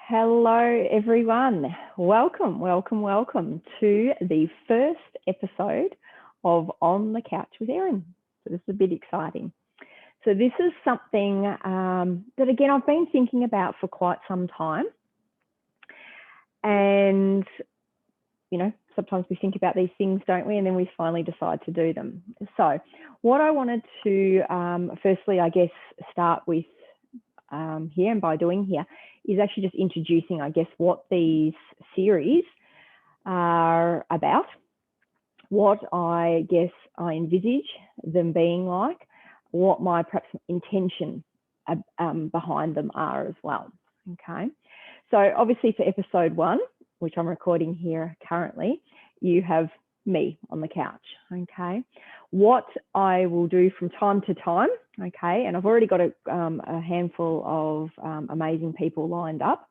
Hello, everyone. Welcome to the first episode of On the Couch with Erin. So this is a bit exciting. So this is something that, again, I've been thinking about for quite some time. And, sometimes we think about these things, don't we? And then we finally decide to do them. So what I wanted to, firstly, I guess, start with here and by doing here is actually just introducing, I guess, what these series are about, what I guess I envisage them being like, what my perhaps intention behind them are as well. Okay, so obviously for episode 1, which I'm recording here currently, you have me on the couch. Okay, what I will do from time to time, okay, and I've already got a handful of amazing people lined up,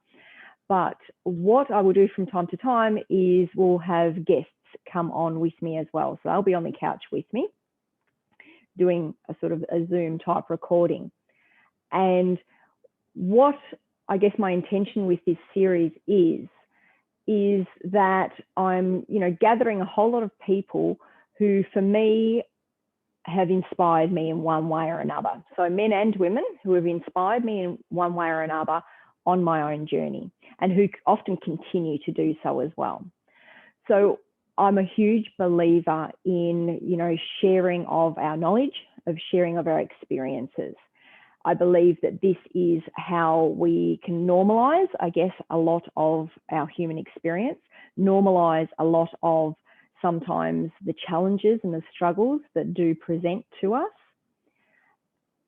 but what I will do from time to time is we'll have guests come on with me as well. So they'll be on the couch with me doing a sort of a Zoom type recording. And what I guess my intention with this series is that I'm, gathering a whole lot of people who, for me, have inspired me in one way or another. So men and women who have inspired me in one way or another on my own journey, and who often continue to do so as well. So I'm a huge believer in, sharing of our knowledge, of sharing of our experiences. I believe that this is how we can normalise, I guess, a lot of our human experience, normalise a lot of sometimes the challenges and the struggles that do present to us.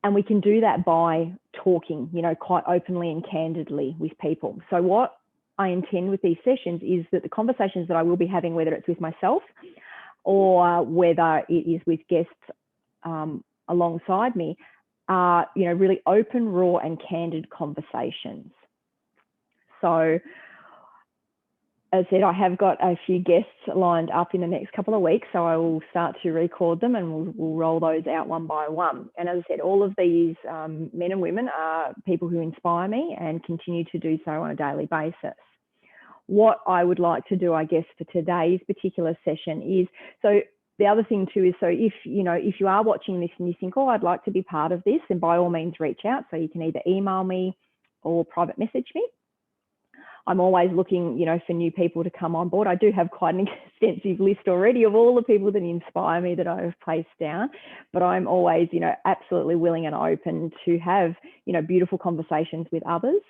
And we can do that by talking, quite openly and candidly with people. So what I intend with these sessions is that the conversations that I will be having, whether it's with myself or whether it is with guests alongside me, are, really open, raw and candid conversations. So as I said, I have got a few guests lined up in the next couple of weeks, so I will start to record them and we'll roll those out one by one. And as I said, all of these men and women are people who inspire me and continue to do so on a daily basis. What I would like to do, I guess, for today's particular session is, so the other thing too is, so if you are watching this and you think, oh, I'd like to be part of this, then by all means reach out. So you can either email me or private message me. I'm always looking, for new people to come on board. I do have quite an extensive list already of all the people that inspire me that I've placed down, but I'm always, absolutely willing and open to have, beautiful conversations with others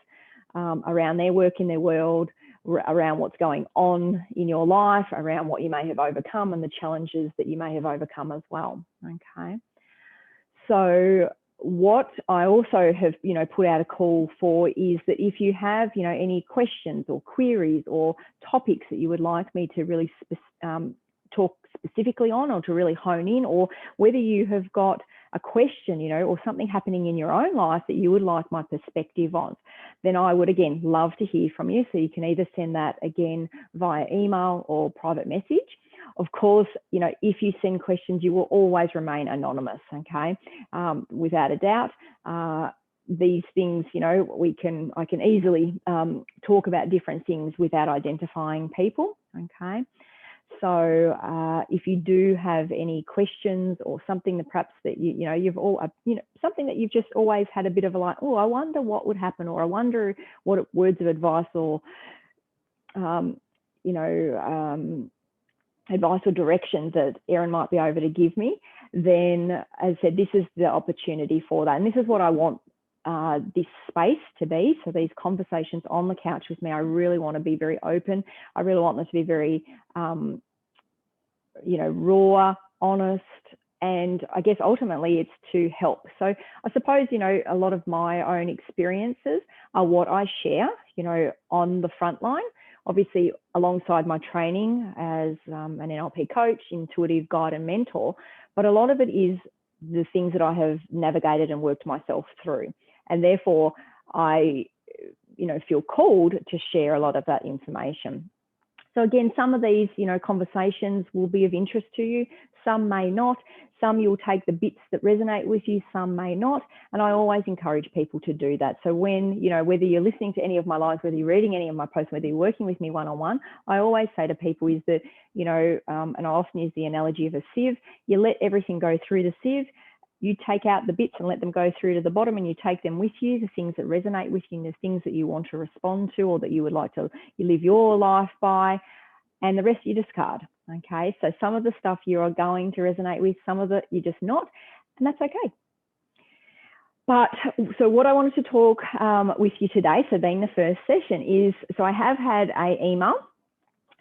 around their work in their world, around what's going on in your life, around what you may have overcome and the challenges that you may have overcome as well. Okay. So what I also have, put out a call for is that if you have, any questions or queries or topics that you would like me to really talk specifically on, or to really hone in, or whether you have got a question, or something happening in your own life that you would like my perspective on, then I would, again, love to hear from you. So you can either send that again via email or private message. Of course, if you send questions, you will always remain anonymous, okay? Without a doubt. These things, I can easily talk about different things without identifying people, okay? So if you do have any questions or something that perhaps that you've all, something that you've just always had a bit of a like, oh, I wonder what would happen, or I wonder what words of advice or, advice or direction that Erin might be able to give me, then as I said, this is the opportunity for that. And this is what I want this space to be. So these conversations on the couch with me, I really want to be very open. I really want them to be very, raw, honest, and I guess ultimately it's to help. So I suppose, a lot of my own experiences are what I share, on the front line, obviously alongside my training as an NLP coach, intuitive guide and mentor, but a lot of it is the things that I have navigated and worked myself through. And therefore I, feel called to share a lot of that information. So again, some of these, conversations will be of interest to you. Some may not. Some you'll take the bits that resonate with you, some may not. And I always encourage people to do that. So when, whether you're listening to any of my lives, whether you're reading any of my posts, whether you're working with me one-on-one, I always say to people is that, and I often use the analogy of a sieve, you let everything go through the sieve, you take out the bits and let them go through to the bottom, and you take them with you, the things that resonate with you, and the things that you want to respond to or that you would like to live your life by, and the rest you discard. Okay, so some of the stuff you are going to resonate with, some of it you're just not, and that's okay. But so what I wanted to talk with you today, so being the first session, is, so I have had an email,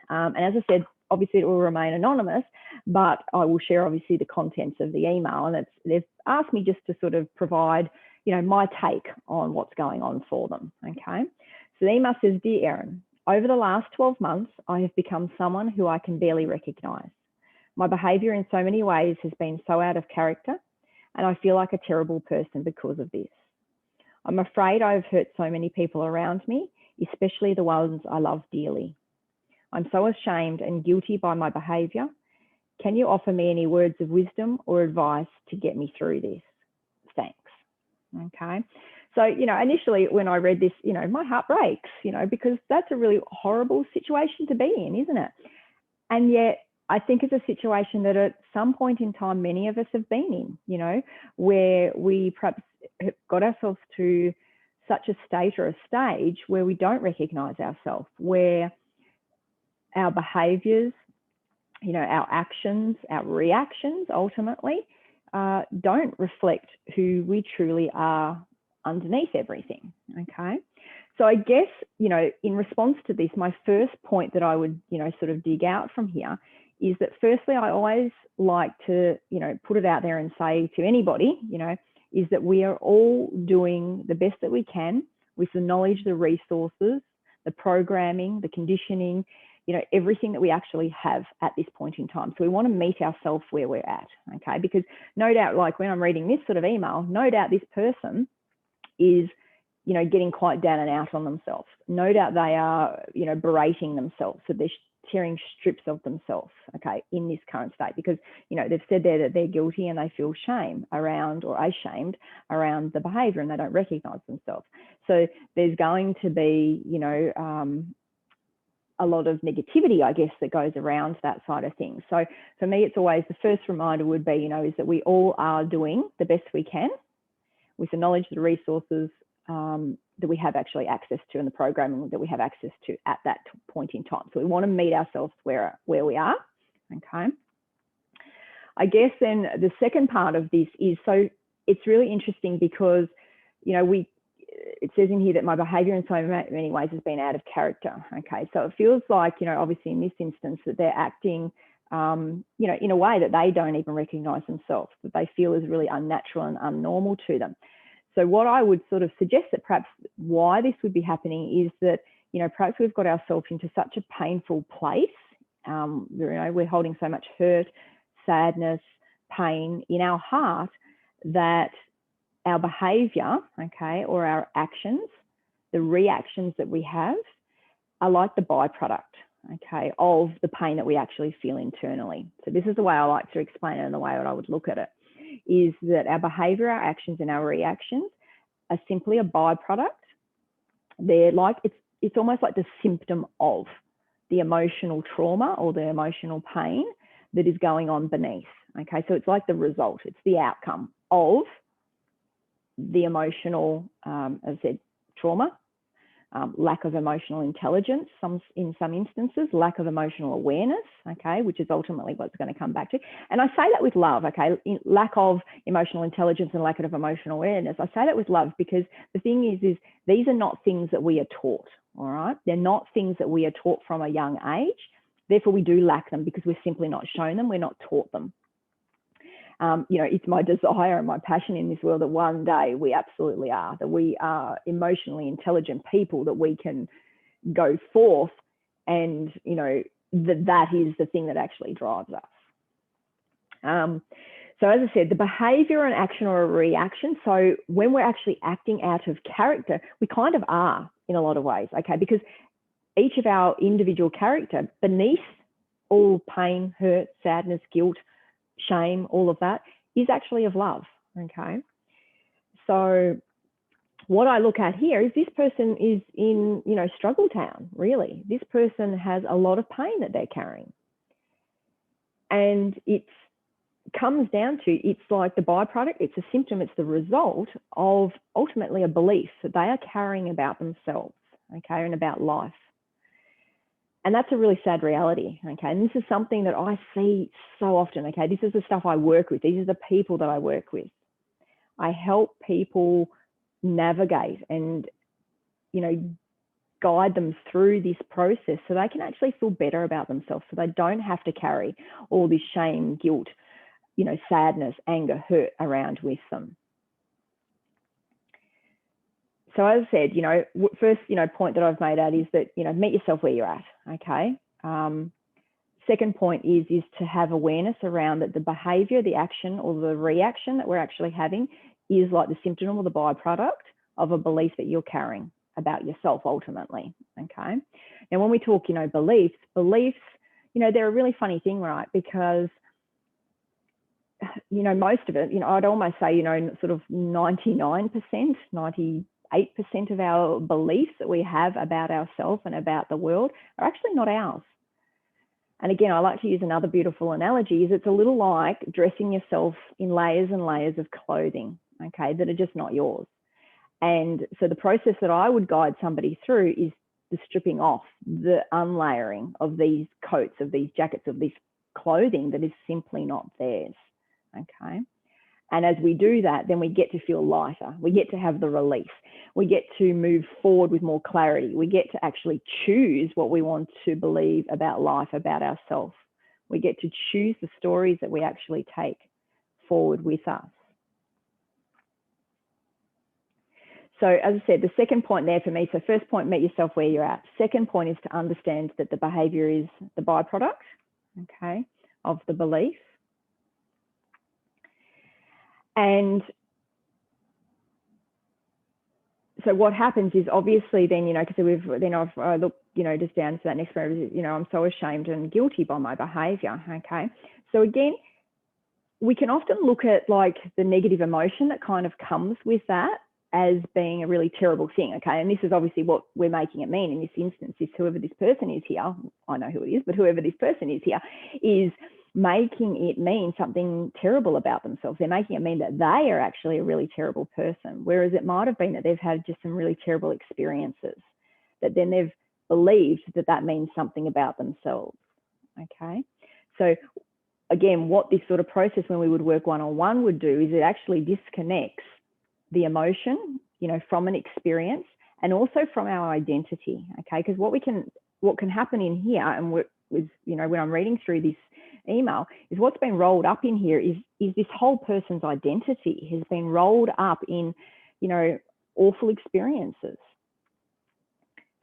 and as I said, obviously it will remain anonymous, but I will share obviously the contents of the email, and they've asked me just to sort of provide, my take on what's going on for them. Okay, so the email says, "Dear Erin, over the last 12 months, I have become someone who I can barely recognise. My behaviour in so many ways has been so out of character, and I feel like a terrible person because of this. I'm afraid I have hurt so many people around me, especially the ones I love dearly. I'm so ashamed and guilty by my behaviour. Can you offer me any words of wisdom or advice to get me through this? Thanks." Okay. So, initially when I read this, my heart breaks, because that's a really horrible situation to be in, isn't it? And yet I think it's a situation that at some point in time, many of us have been in, where we perhaps got ourselves to such a state or a stage where we don't recognise ourselves, where our behaviours, our actions, our reactions ultimately don't reflect who we truly are underneath everything. Okay, so I guess, in response to this, my first point that I would, sort of dig out from here is that firstly, I always like to, put it out there and say to anybody, is that we are all doing the best that we can with the knowledge, the resources, the programming, the conditioning, everything that we actually have at this point in time. So we want to meet ourselves where we're at, okay? Because no doubt, like when I'm reading this sort of email, no doubt this person is, getting quite down and out on themselves. No doubt they are, berating themselves. So they're tearing strips of themselves, okay, in this current state, because, they've said there that they're guilty and they feel shame around, or ashamed around the behavior, and they don't recognize themselves. So there's going to be, a lot of negativity, I guess, that goes around that side of things. So for me, it's always, the first reminder would be, is that we all are doing the best we can with the knowledge, the resources that we have actually access to, and the programming that we have access to at that point in time. So we want to meet ourselves where we are, okay? I guess then the second part of this is, so it's really interesting because, it says in here that my behaviour in so many ways has been out of character. Okay, so it feels like, obviously in this instance that they're acting, in a way that they don't even recognise themselves, that they feel is really unnatural and unnormal to them. So what I would sort of suggest that perhaps why this would be happening is that, perhaps we've got ourselves into such a painful place. We're holding so much hurt, sadness, pain in our heart that our behaviour, okay, or our actions, the reactions that we have are like the byproduct, okay, of the pain that we actually feel internally. So this is the way I like to explain it, and the way that I would look at it is that our behaviour, our actions and our reactions are simply a byproduct. They're like, it's almost like the symptom of the emotional trauma or the emotional pain that is going on beneath, okay? So it's like the result, it's the outcome of the emotional, as I said, trauma, lack of emotional intelligence, in some instances, lack of emotional awareness, okay, which is ultimately what's going to come back to. And I say that with love, okay, lack of emotional intelligence and lack of emotional awareness. I say that with love because the thing is these are not things that we are taught, all right? They're not things that we are taught from a young age. Therefore, we do lack them because we're simply not shown them, we're not taught them. It's my desire and my passion in this world that one day we absolutely are, that we are emotionally intelligent people, that we can go forth and, that is the thing that actually drives us. So as I said, the behavior and action or a reaction. So when we're actually acting out of character, we kind of are in a lot of ways, okay, because each of our individual character beneath all pain, hurt, sadness, guilt, shame, all of that is actually of love. Okay. So what I look at here is this person is in, struggle town, really. This person has a lot of pain that they're carrying. And it comes down to, it's like the byproduct, it's a symptom, it's the result of ultimately a belief that they are carrying about themselves, okay, and about life. And that's a really sad reality, okay? And this is something that I see so often, okay? This is the stuff I work with. These are the people that I work with. I help people navigate and, guide them through this process so they can actually feel better about themselves, so they don't have to carry all this shame, guilt, sadness, anger, hurt around with them. So as I said, first, point that I've made out is that, meet yourself where you're at, okay? Second point is to have awareness around that the behavior, the action or the reaction that we're actually having is like the symptom or the byproduct of a belief that you're carrying about yourself ultimately, okay? Now, when we talk, beliefs, they're a really funny thing, right? Because, most of it, I'd almost say, sort of 99%, 98% of our beliefs that we have about ourselves and about the world are actually not ours. And again, I like to use another beautiful analogy, is it's a little like dressing yourself in layers and layers of clothing, okay, that are just not yours. And so the process that I would guide somebody through is the stripping off, the unlayering of these coats, of these jackets, of this clothing that is simply not theirs, okay? And as we do that, then we get to feel lighter. We get to have the release. We get to move forward with more clarity. We get to actually choose what we want to believe about life, about ourselves. We get to choose the stories that we actually take forward with us. So as I said, the second point there for me, so first point, meet yourself where you're at. Second point is to understand that the behavior is the byproduct, okay, of the belief. And so what happens is obviously then, because I've looked, just down to that next one, I'm so ashamed and guilty by my behavior, okay? So again, we can often look at like the negative emotion that kind of comes with that as being a really terrible thing, okay? And this is obviously what we're making it mean in this instance, is whoever this person is here, I know who it is, but whoever this person is here is making it mean something terrible about themselves. They're making it mean that they are actually a really terrible person, whereas it might have been that they've had just some really terrible experiences, that then they've believed that that means something about themselves, okay? So again, what this sort of process when we would work one-on-one would do is it actually disconnects the emotion, from an experience and also from our identity, okay? Because what can happen in here, and when I'm reading through this email, is what's been rolled up in here is this whole person's identity has been rolled up in, awful experiences.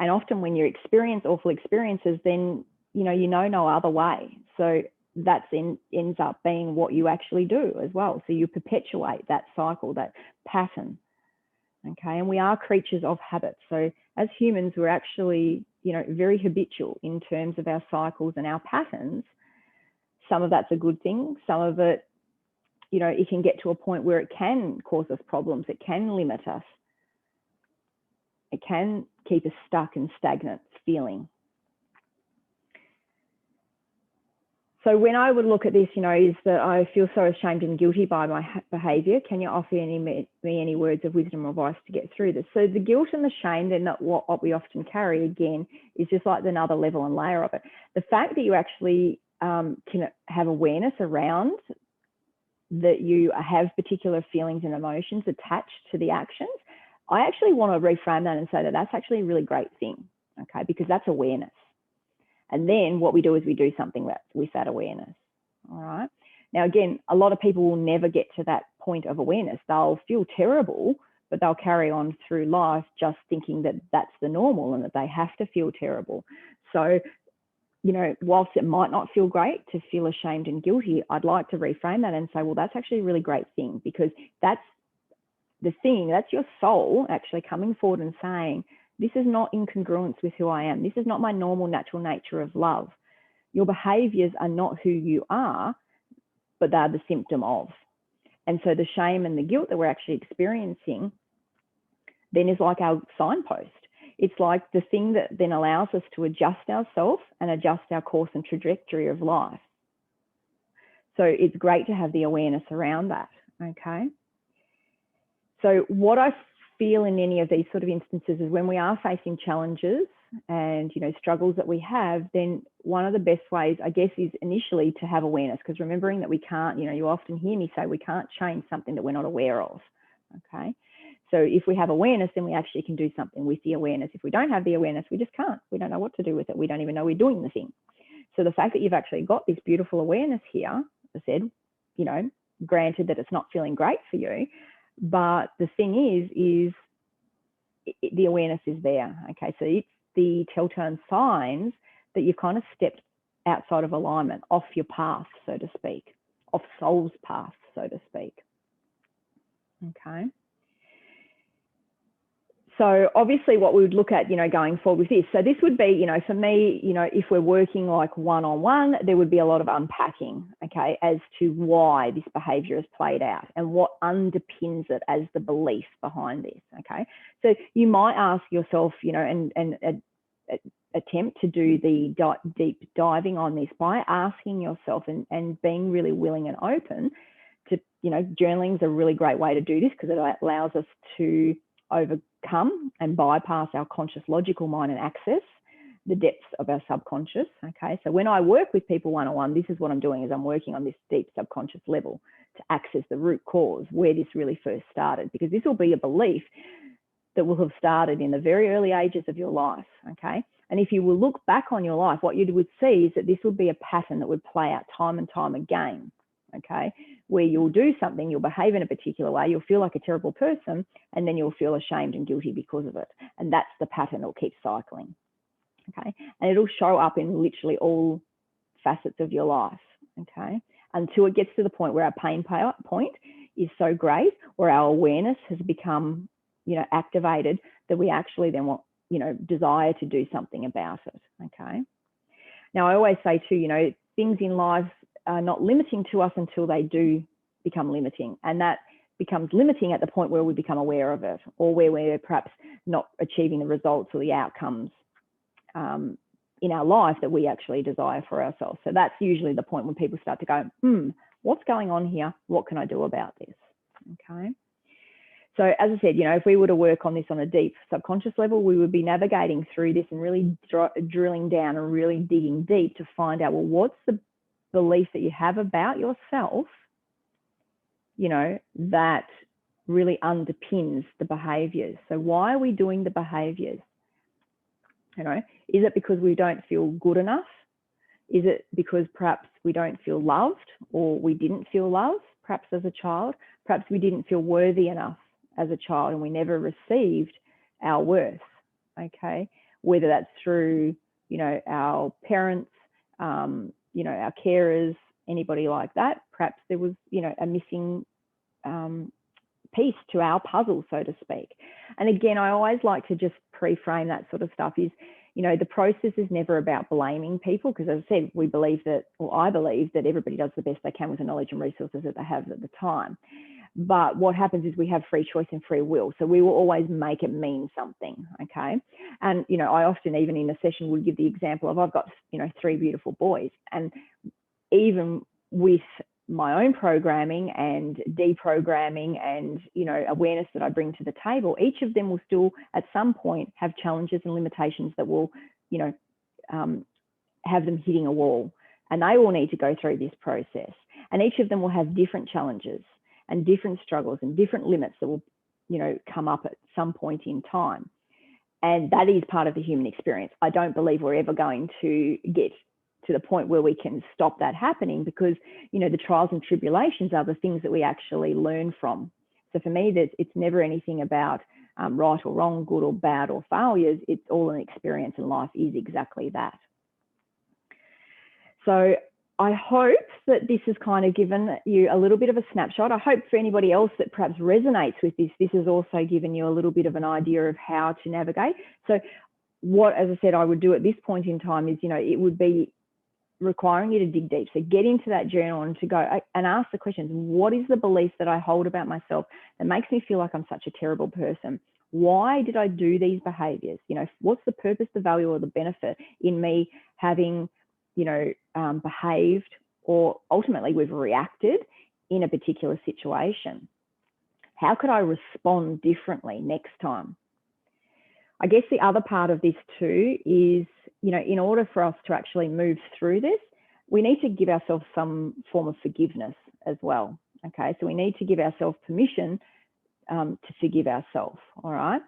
And often when you experience awful experiences, then, no other way. So that then ends up being what you actually do as well. So you perpetuate that cycle, that pattern, okay? And we are creatures of habit. So as humans, we're actually, very habitual in terms of our cycles and our patterns. Some of that's a good thing. Some of it, it can get to a point where it can cause us problems. It can limit us. It can keep us stuck and stagnant feeling. So when I would look at this, is that I feel so ashamed and guilty by my behaviour. Can you offer me any words of wisdom or advice to get through this? So the guilt and the shame, then what we often carry, again, is just like another level and layer of it. The fact that you actually can have awareness around that you have particular feelings and emotions attached to the actions, I actually want to reframe that and say that that's actually a really great thing, okay? Because that's awareness. And then what we do is we do something with that awareness, all right? Now, again, a lot of people will never get to that point of awareness. They'll feel terrible, but they'll carry on through life just thinking that that's the normal and that they have to feel terrible. So, whilst it might not feel great to feel ashamed and guilty, I'd like to reframe that and say, well, that's actually a really great thing, because that's the thing, that's your soul actually coming forward and saying, this is not in congruence with who I am. This is not my normal natural nature of love. Your behaviors are not who you are, but they're the symptom of. And so the shame and the guilt that we're actually experiencing then is like our signpost. It's like the thing that then allows us to adjust ourselves and adjust our course and trajectory of life. So it's great to have the awareness around that, okay? So what I feel in any of these sort of instances is when we are facing challenges and, you know, struggles that we have, then one of the best ways, I guess, is initially to have awareness, because remembering that we can't, you know, you often hear me say we can't change something that we're not aware of, okay? So if we have awareness, then we actually can do something with the awareness. If we don't have the awareness, we just can't. We don't know what to do with it. We don't even know we're doing the thing. So the fact that you've actually got this beautiful awareness here, as I said, you know, granted that it's not feeling great for you, but the thing is the awareness is there, okay? So it's the telltale signs that you've kind of stepped outside of alignment, off your path, so to speak, off soul's path, so to speak, okay? So obviously what we would look at, you know, going forward with this. So this would be, you know, for me, you know, if we're working like one-on-one, there would be a lot of unpacking, okay, as to why this behavior is played out and what underpins it as the belief behind this, okay? So you might ask yourself, you know, and attempt to do the deep diving on this by asking yourself and being really willing and open to, you know, journaling is a really great way to do this because it allows us to overcome and bypass our conscious logical mind and access the depths of our subconscious, okay? So when I work with people one-on-one, this is what I'm doing, is I'm working on this deep subconscious level to access the root cause, where this really first started, because this will be a belief that will have started in the very early ages of your life, okay? And if you will look back on your life, what you would see is that this would be a pattern that would play out time and time again, okay? Where you'll do something, you'll behave in a particular way, you'll feel like a terrible person, and then you'll feel ashamed and guilty because of it. And that's the pattern that'll keep cycling, okay? And it'll show up in literally all facets of your life, okay? Until it gets to the point where our pain point is so great, where our awareness has become, you know, activated, that we actually then want, you know, desire to do something about it, okay? Now, I always say too, you know, things in life are not limiting to us until they do become limiting. And that becomes limiting at the point where we become aware of it, or where we're perhaps not achieving the results or the outcomes in our life that we actually desire for ourselves. So that's usually the point when people start to go, what's going on here? What can I do about this? Okay. So as I said, you know, if we were to work on this on a deep subconscious level, we would be navigating through this and really drilling down and really digging deep to find out, well, what's the belief that you have about yourself, you know, that really underpins the behaviors. So why are we doing the behaviors? You know, is it because we don't feel good enough? Is it because perhaps we don't feel loved, or we didn't feel loved, perhaps as a child? Perhaps we didn't feel worthy enough as a child and we never received our worth, okay? Whether that's through, you know, our parents, you know, our carers, anybody like that. Perhaps there was, you know, a missing piece to our puzzle, so to speak. And again, I always like to just pre-frame that sort of stuff is, you know, the process is never about blaming people, because as I said, we believe that, or I believe that everybody does the best they can with the knowledge and resources that they have at the time. But what happens is we have free choice and free will. So we will always make it mean something, okay? And, you know, I often, even in a session, would give the example of, I've got, you know, 3 beautiful boys. And even with my own programming and deprogramming and, you know, awareness that I bring to the table, each of them will still at some point have challenges and limitations that will, you know, have them hitting a wall. And they all need to go through this process. And each of them will have different challenges and different struggles and different limits that will, you know, come up at some point in time. And that is part of the human experience. I don't believe we're ever going to get to the point where we can stop that happening, because, you know, the trials and tribulations are the things that we actually learn from. So for me, it's never anything about right or wrong, good or bad or failures. It's all an experience, and life is exactly that. So I hope that this has kind of given you a little bit of a snapshot. I hope for anybody else that perhaps resonates with this, this has also given you a little bit of an idea of how to navigate. So what, as I said, I would do at this point in time is, you know, it would be requiring you to dig deep. So get into that journal and to go and ask the questions. What is the belief that I hold about myself that makes me feel like I'm such a terrible person? Why did I do these behaviors? You know, what's the purpose, the value, or the benefit in me having, you know, behaved, or ultimately we've reacted in a particular situation? How could I respond differently next time? I guess the other part of this too is, you know, in order for us to actually move through this, we need to give ourselves some form of forgiveness as well. Okay, so we need to give ourselves permission to forgive ourselves. All right.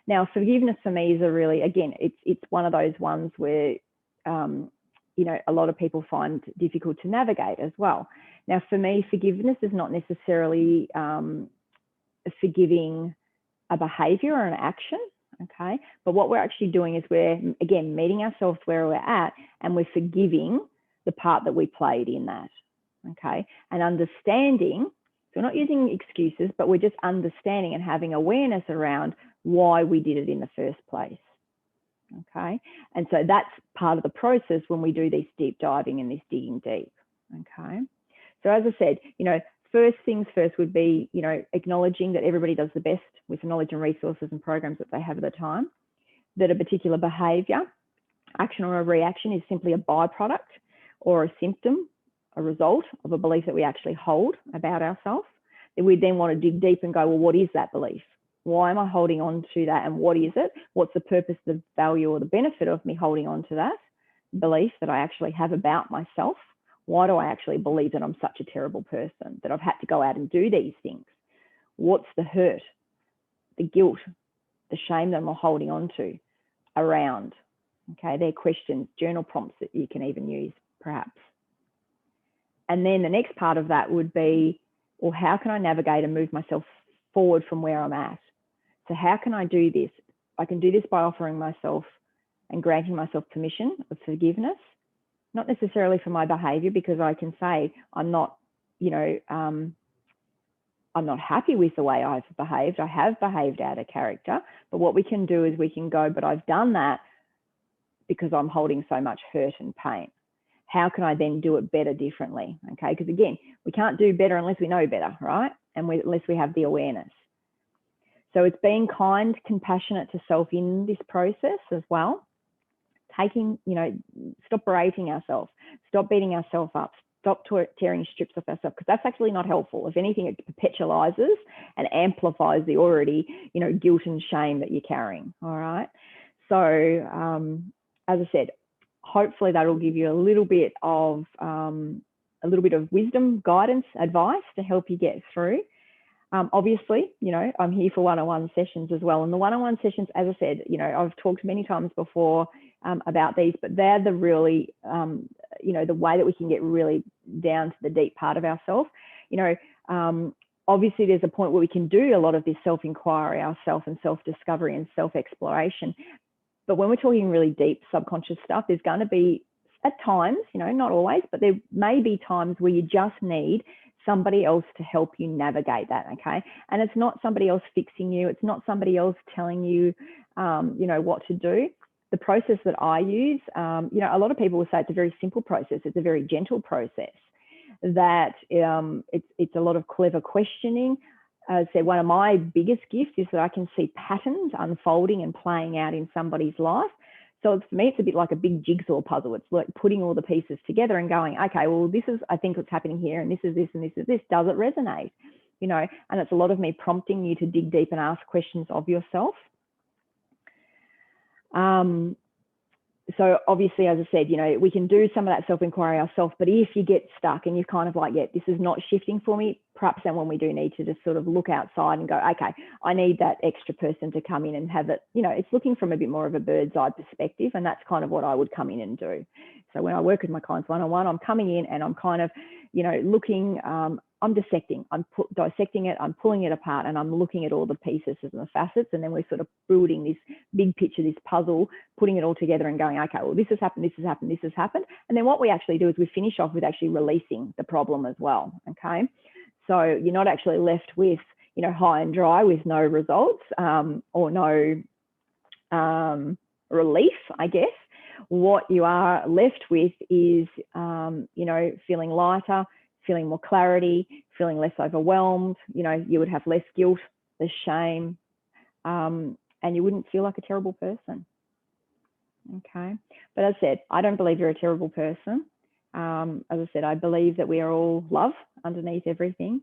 Now, forgiveness for me is a really, again, it's one of those ones where, you know, a lot of people find difficult to navigate as well. Now, for me, forgiveness is not necessarily forgiving a behavior or an action. Okay, but what we're actually doing is we're, again, meeting ourselves where we're at, and we're forgiving the part that we played in that. Okay, and understanding, so we're not using excuses, but we're just understanding and having awareness around why we did it in the first place. Okay, and so that's part of the process when we do this deep diving and this digging deep. Okay, so as I said, you know, first things first would be, you know, acknowledging that everybody does the best with the knowledge and resources and programs that they have at the time, that a particular behavior, action or a reaction is simply a byproduct or a symptom, a result of a belief that we actually hold about ourselves. That we then want to dig deep and go, well, what is that belief? Why am I holding on to that? And what is it? What's the purpose, the value, or the benefit of me holding on to that belief that I actually have about myself? Why do I actually believe that I'm such a terrible person, that I've had to go out and do these things? What's the hurt, the guilt, the shame that I'm holding on to around? Okay, they're questions, journal prompts that you can even use, perhaps. And then the next part of that would be, well, how can I navigate and move myself forward from where I'm at? So how can I do this? I can do this by offering myself and granting myself permission of forgiveness, not necessarily for my behavior, because I can say I'm not, you know, I'm not happy with the way I've behaved. I have behaved out of character, but what we can do is we can go, but I've done that because I'm holding so much hurt and pain. How can I then do it better differently? Okay, because again, we can't do better unless we know better, right? And unless we have the awareness. So it's being kind, compassionate to self in this process as well. Taking, you know, stop berating ourselves, stop beating ourselves up, stop tearing strips off ourselves, because that's actually not helpful. If anything, it perpetualizes and amplifies the already, you know, guilt and shame that you're carrying. All right. So, as I said, hopefully that will give you a little bit of wisdom, guidance, advice to help you get through. Obviously, you know, I'm here for one-on-one sessions as well. And the one-on-one sessions, as I said, you know, I've talked many times before about these, but they're the really, you know, the way that we can get really down to the deep part of ourselves. You know, obviously there's a point where we can do a lot of this self-inquiry, ourself and self-discovery and self-exploration. But when we're talking really deep subconscious stuff, there's going to be, at times, you know, not always, but there may be times where you just need somebody else to help you navigate that. Okay, and it's not somebody else fixing you, it's not somebody else telling you you know, what to do. The process that I use, you know, a lot of people will say it's a very simple process, it's a very gentle process, that it's a lot of clever questioning. So one of my biggest gifts is that I can see patterns unfolding and playing out in somebody's life. So for me, it's a bit like a big jigsaw puzzle. It's like putting all the pieces together and going, okay, well, this is, I think what's happening here, and this is this, and this is this. Does it resonate? You know, and it's a lot of me prompting you to dig deep and ask questions of yourself. So obviously, as I said, you know, we can do some of that self-inquiry ourselves, but if you get stuck and you're kind of like, yeah, this is not shifting for me, perhaps then when we do need to just sort of look outside and go, okay, I need that extra person to come in and have it, you know, it's looking from a bit more of a bird's eye perspective. And that's kind of what I would come in and do. So when I work with my clients one-on-one, I'm coming in and I'm kind of, you know, looking, I'm dissecting, I'm dissecting it, I'm pulling it apart, and I'm looking at all the pieces and the facets, and then we're sort of building this big picture, this puzzle, putting it all together and going, okay, well, this has happened, this has happened, this has happened. And then what we actually do is we finish off with actually releasing the problem as well, okay? So you're not actually left with, you know, high and dry with no results or no relief, I guess. what you are left with is, you know, feeling lighter, feeling more clarity, feeling less overwhelmed. You know, you would have less guilt, less shame, and you wouldn't feel like a terrible person. Okay. But as I said, I don't believe you're a terrible person. As I said, I believe that we are all love underneath everything.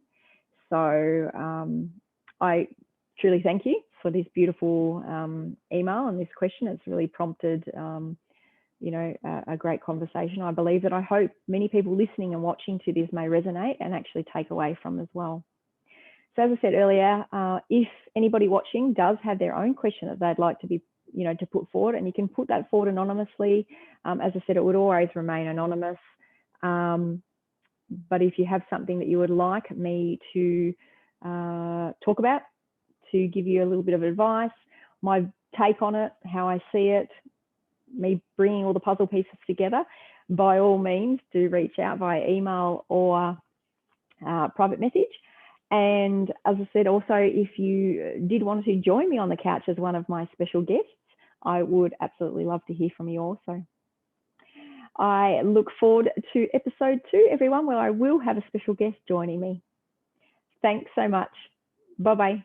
So I truly thank you for this beautiful email and this question. It's really prompted, you know, a great conversation. I believe that I hope many people listening and watching to this may resonate and actually take away from as well. So as I said earlier, if anybody watching does have their own question that they'd like to be, you know, to put forward, and you can put that forward anonymously. As I said, it would always remain anonymous. But if you have something that you would like me to talk about, to give you a little bit of advice, my take on it, how I see it, me bringing all the puzzle pieces together, by all means, do reach out via email or private message. And as I said, also, if you did want to join me on the couch as one of my special guests, I would absolutely love to hear from you also. I look forward to episode 2, everyone, where I will have a special guest joining me. Thanks so much. Bye-bye.